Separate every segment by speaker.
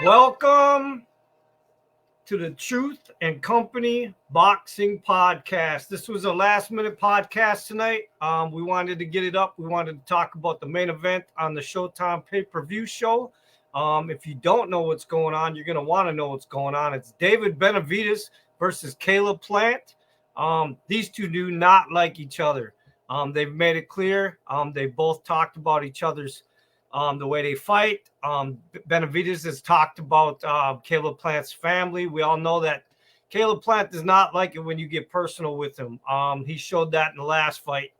Speaker 1: Welcome to the Truth and Company Boxing Podcast. This was a last-minute podcast tonight. We wanted to get it up. We wanted to talk about the main event on the Showtime pay-per-view show. If you don't know what's going on, you're going to want to know what's going on. It's David Benavidez versus Caleb Plant. These two do not like each other. They've made it clear. They both talked about each other's the way they fight. Benavidez has talked about Caleb Plant's family. We all know that Caleb Plant does not like it when you get personal with him. He showed that in the last fight,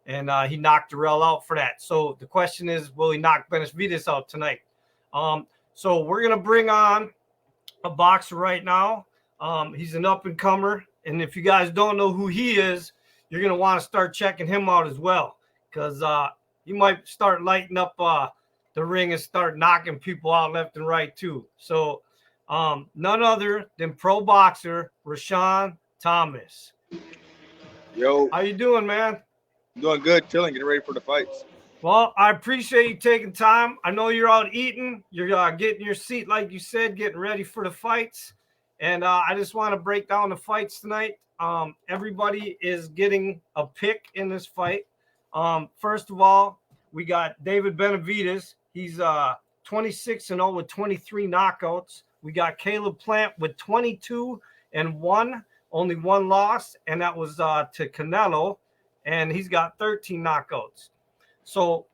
Speaker 1: and he knocked Darrell out for that. So the question is, will he knock Benavidez out tonight? So we're going to bring on a boxer right now. He's an up-and-comer, and if you guys don't know who he is, you're going to want to start checking him out as well, because you might start lighting up the ring and start knocking people out left and right too. So none other than pro boxer Rayshaun Thomas.
Speaker 2: Yo,
Speaker 1: How you doing, man?
Speaker 2: doing good, chilling, getting ready for the fights.
Speaker 1: Well, I appreciate you taking time. I know you're out eating. You're getting your seat, like you said, getting ready for the fights. And I just want to break down the fights tonight. Everybody is getting a pick in this fight. First of all, we got David Benavidez. He's 26-0 with 23 knockouts. We got Caleb Plant with 22-1, only one loss, and that was to Canelo, and he's got 13 knockouts. So,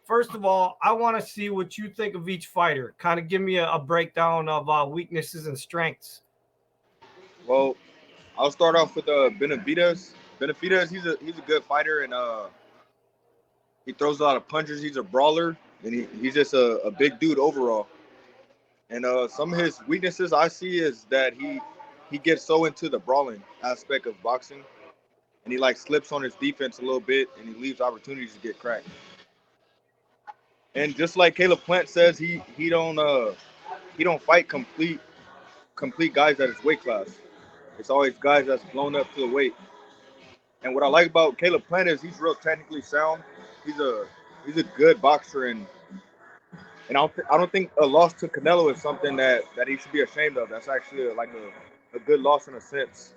Speaker 1: first of all, I want to see what you think of each fighter. Kind of give me a breakdown of weaknesses and strengths.
Speaker 2: Well, I'll start off with Benavidez. Benavidez, he's a good fighter, and he throws a lot of punches. He's a brawler, and he's just a big dude overall. And some of his weaknesses I see is that he gets so into the brawling aspect of boxing, and he like slips on his defense a little bit, and he leaves opportunities to get cracked. And just like Caleb Plant says, he don't fight complete guys at his weight class. It's always guys that's blown up to the weight. And what I like about Caleb Plant is he's real technically sound. He's a good boxer, and I don't think a loss to Canelo is something that he should be ashamed of. That's actually like a good loss in a sense.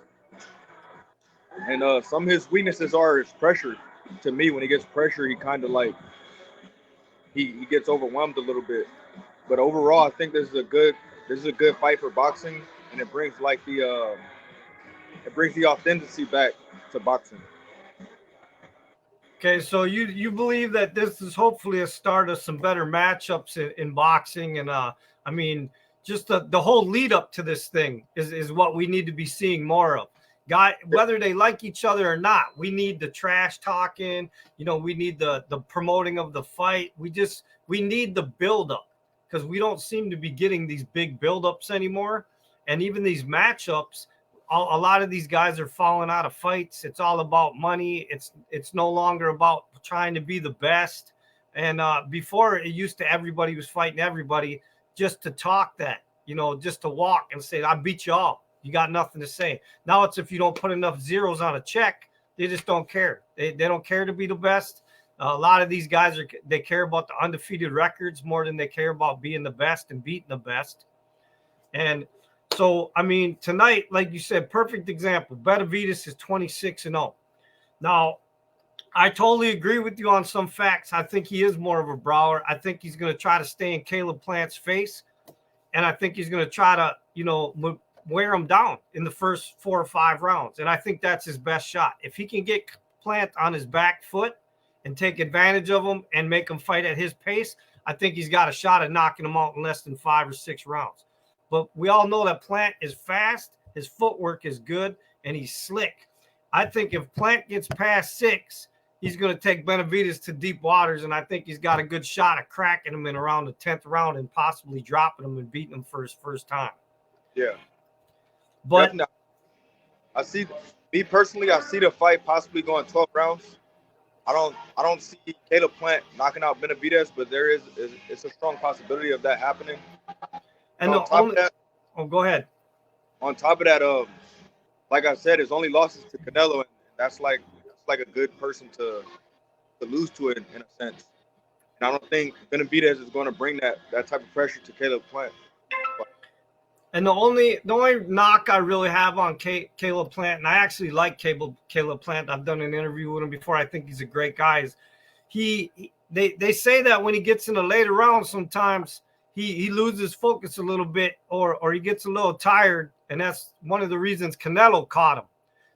Speaker 2: And some of his weaknesses are his pressure. To me, when he gets pressure, he kind of like he gets overwhelmed a little bit. But overall, I think this is a good fight for boxing, and it brings the authenticity back to boxing.
Speaker 1: Okay, so you believe that this is hopefully a start of some better matchups in boxing, and I mean, just the whole lead up to this thing is what we need to be seeing more of. Whether they like each other or not, we need the trash talking. We need the promoting of the fight. We need the build up, because we don't seem to be getting these big build ups anymore, and even these matchups. A lot of these guys are falling out of fights. It's all about money. It's no longer about trying to be the best. And before, it used to everybody was fighting everybody just to talk that, just to walk and say, I beat you all. You got nothing to say. Now it's if you don't put enough zeros on a check, they just don't care. They don't care to be the best. A lot of these guys they care about the undefeated records more than they care about being the best and beating the best. And so, I mean, tonight, like you said, perfect example. Benavidez is 26-0. Now, I totally agree with you on some facts. I think he is more of a brawler. I think he's going to try to stay in Caleb Plant's face, and I think he's going to try to, wear him down in the first 4 or 5 rounds. And I think that's his best shot. If he can get Plant on his back foot and take advantage of him and make him fight at his pace, I think he's got a shot at knocking him out in less than 5 or 6 rounds. But we all know that Plant is fast, his footwork is good, and he's slick. I think if Plant gets past 6, he's going to take Benavidez to deep waters, and I think he's got a good shot at cracking him in around the 10th round and possibly dropping him and beating him for his first time.
Speaker 2: Yeah.
Speaker 1: But
Speaker 2: Me personally, I see the fight possibly going 12 rounds. I don't see Caleb Plant knocking out Benavidez, but it's a strong possibility of that happening.
Speaker 1: And go ahead.
Speaker 2: On top of that, like I said, his only losses to Canelo, and that's like a good person to lose to it in a sense. And I don't think Benavidez is going to bring that type of pressure to Caleb Plant.
Speaker 1: And the only knock I really have on Caleb Plant, and I actually like Caleb Plant. I've done an interview with him before. I think he's a great guy. Is they say that when he gets in the later rounds, sometimes he loses focus a little bit, or he gets a little tired, and that's one of the reasons Canelo caught him.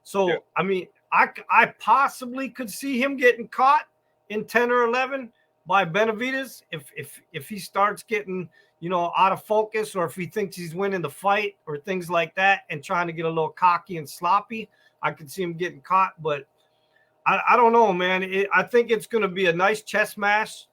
Speaker 1: So
Speaker 2: Yeah.
Speaker 1: I mean, I possibly could see him getting caught in 10 or 11 by Benavidez if he starts getting, out of focus, or if he thinks he's winning the fight or things like that and trying to get a little cocky and sloppy. I could see him getting caught, but I don't know, man. I think it's going to be a nice chess match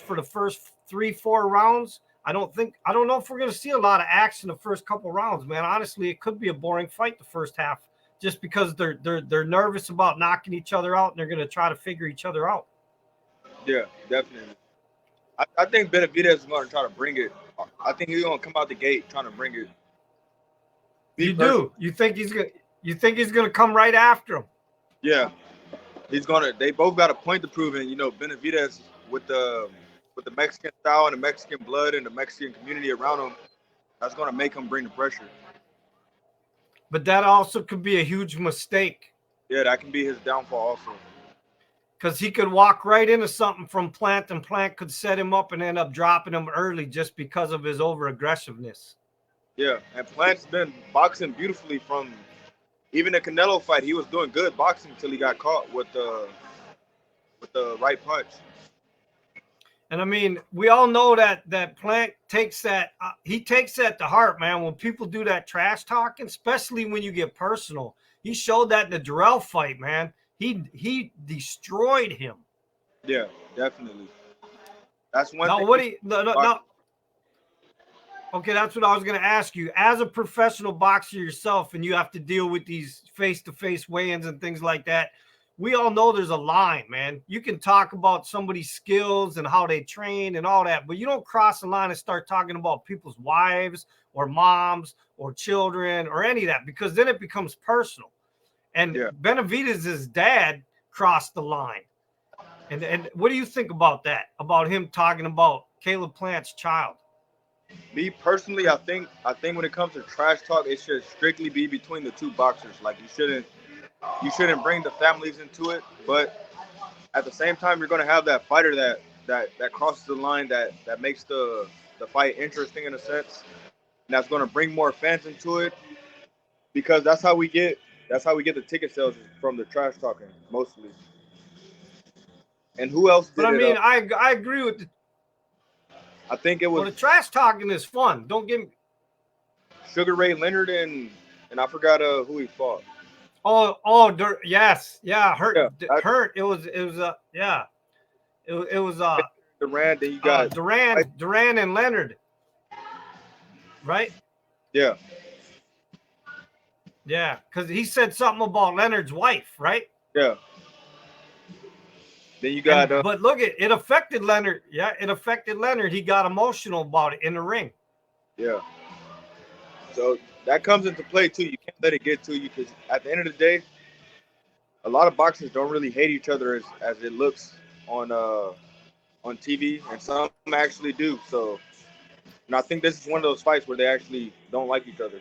Speaker 1: for the first 3-4 rounds. I don't know if we're going to see a lot of action the first couple rounds, man. Honestly, it could be a boring fight the first half, just because they're nervous about knocking each other out, and they're going to try to figure each other out.
Speaker 2: Yeah, definitely. I think Benavidez is going to try to bring it. I think he's going to come out the gate trying to bring it.
Speaker 1: Do? You think he's going to come right after him?
Speaker 2: Yeah, he's going to. They both got a point to prove, and Benavidez with the Mexican style and the Mexican blood and the Mexican community around him, that's going to make him bring the pressure.
Speaker 1: But that also could be a huge mistake.
Speaker 2: Yeah, that can be his downfall also.
Speaker 1: Because he could walk right into something from Plant, and Plant could set him up and end up dropping him early just because of his over-aggressiveness.
Speaker 2: Yeah, and Plant's been boxing beautifully from even the Canelo fight. He was doing good boxing until he got caught with the right punch.
Speaker 1: And I mean, we all know that Plant takes that. He takes that to heart, man. When people do that trash talking, especially when you get personal, he showed that in the Jarrell fight, man. He destroyed him.
Speaker 2: Yeah, definitely. That's one
Speaker 1: now,
Speaker 2: thing.
Speaker 1: What he no. Okay, that's what I was going to ask you. As a professional boxer yourself, and you have to deal with these face-to-face weigh-ins and things like that, we all know there's a line, man. You can talk about somebody's skills and how they train and all that, but you don't cross the line and start talking about people's wives or moms or children or any of that, because then it becomes personal. And Benavidez's dad crossed the line. And what do you think about that? About him talking about Caleb Plant's child?
Speaker 2: Me personally, I think when it comes to trash talk, it should strictly be between the two boxers. Like you shouldn't bring the families into it. But at the same time, you're gonna have that fighter that crosses the line, that makes the fight interesting in a sense, and that's gonna bring more fans into it, because that's how we get the ticket sales from the trash talking mostly. And who else did it?
Speaker 1: But I mean, I agree with the.
Speaker 2: I think it was.
Speaker 1: Well, the trash talking is fun. Don't get me.
Speaker 2: Sugar Ray Leonard and I forgot who he fought.
Speaker 1: Yes, yeah, Hurt.
Speaker 2: Yeah,
Speaker 1: Hurt. It was yeah. It was
Speaker 2: Duran. Then you got
Speaker 1: Duran and Leonard, right?
Speaker 2: Yeah.
Speaker 1: Yeah, because he said something about Leonard's wife, right?
Speaker 2: Yeah. Then you got.
Speaker 1: But look, it affected Leonard. Yeah, it affected Leonard. He got emotional about it in the ring.
Speaker 2: Yeah. So that comes into play too. You can't let it get to you, because at the end of the day, a lot of boxers don't really hate each other as it looks on TV, and some actually do. So, and I think this is one of those fights where they actually don't like each other.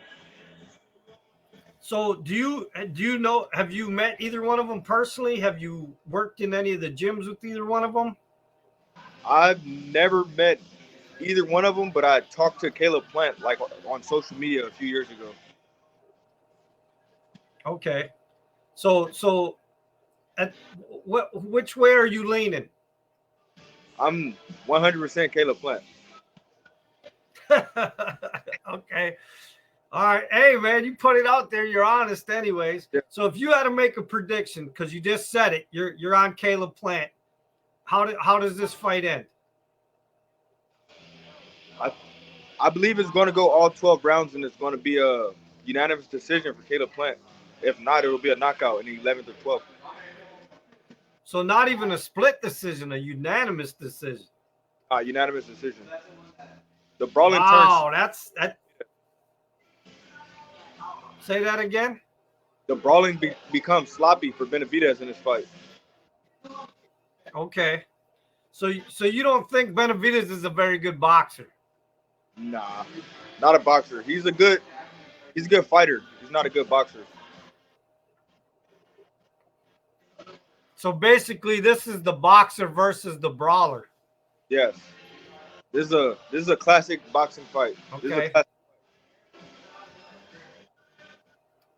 Speaker 1: So do you know, have you met either one of them personally? Have you worked in any of the gyms with either one of them?
Speaker 2: I've never met either one of them, but I talked to Caleb Plant like on social media a few years ago.
Speaker 1: Okay. So which way are you leaning?
Speaker 2: I'm 100% Caleb Plant.
Speaker 1: Okay. All right. Hey, man, you put it out there. You're honest anyways.
Speaker 2: Yeah.
Speaker 1: So if you had to make a prediction, because you just said it, you're on Caleb Plant. How does this fight end?
Speaker 2: I believe it's going to go all 12 rounds, and it's going to be a unanimous decision for Caleb Plant. If not, it will be a knockout in the 11th or 12th.
Speaker 1: So not even a split decision, a unanimous decision.
Speaker 2: Unanimous decision. The brawling turns.
Speaker 1: Wow, that. Say that again.
Speaker 2: The brawling becomes sloppy for Benavidez in this fight.
Speaker 1: Okay. So you don't think Benavidez is a very good boxer?
Speaker 2: Nah. Not a boxer. He's a good fighter. He's not a good boxer.
Speaker 1: So basically, this is the boxer versus the brawler.
Speaker 2: Yes. This is a classic boxing fight. This is a
Speaker 1: Okay.
Speaker 2: classic.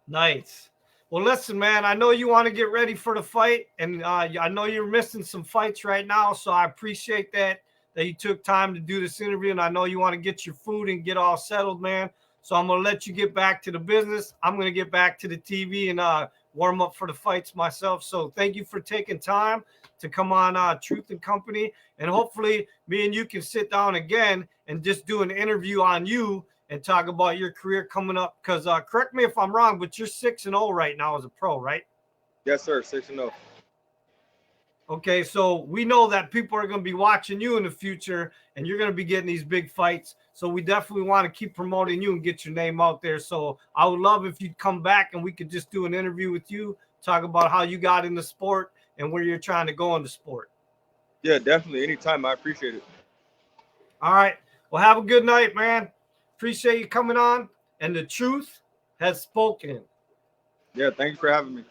Speaker 1: Nice. Well, listen, man, I know you want to get ready for the fight, and I know you're missing some fights right now, so I appreciate that you took time to do this interview, and I know you want to get your food and get all settled, man. So I'm going to let you get back to the business. I'm going to get back to the TV and warm up for the fights myself. So thank you for taking time to come on Truth and Company, and hopefully me and you can sit down again and just do an interview on you and talk about your career coming up. Because correct me if I'm wrong, but you're 6-0 right now as a pro, right?
Speaker 2: Yes, sir. 6-0.
Speaker 1: Okay, so we know that people are going to be watching you in the future, and you're going to be getting these big fights. So we definitely want to keep promoting you and get your name out there. So I would love if you'd come back and we could just do an interview with you, talk about how you got in the sport and where you're trying to go in the sport.
Speaker 2: Yeah, definitely. Anytime. I appreciate it.
Speaker 1: All right. Well, have a good night, man. Appreciate you coming on. And the truth has spoken.
Speaker 2: Yeah, thanks for having me.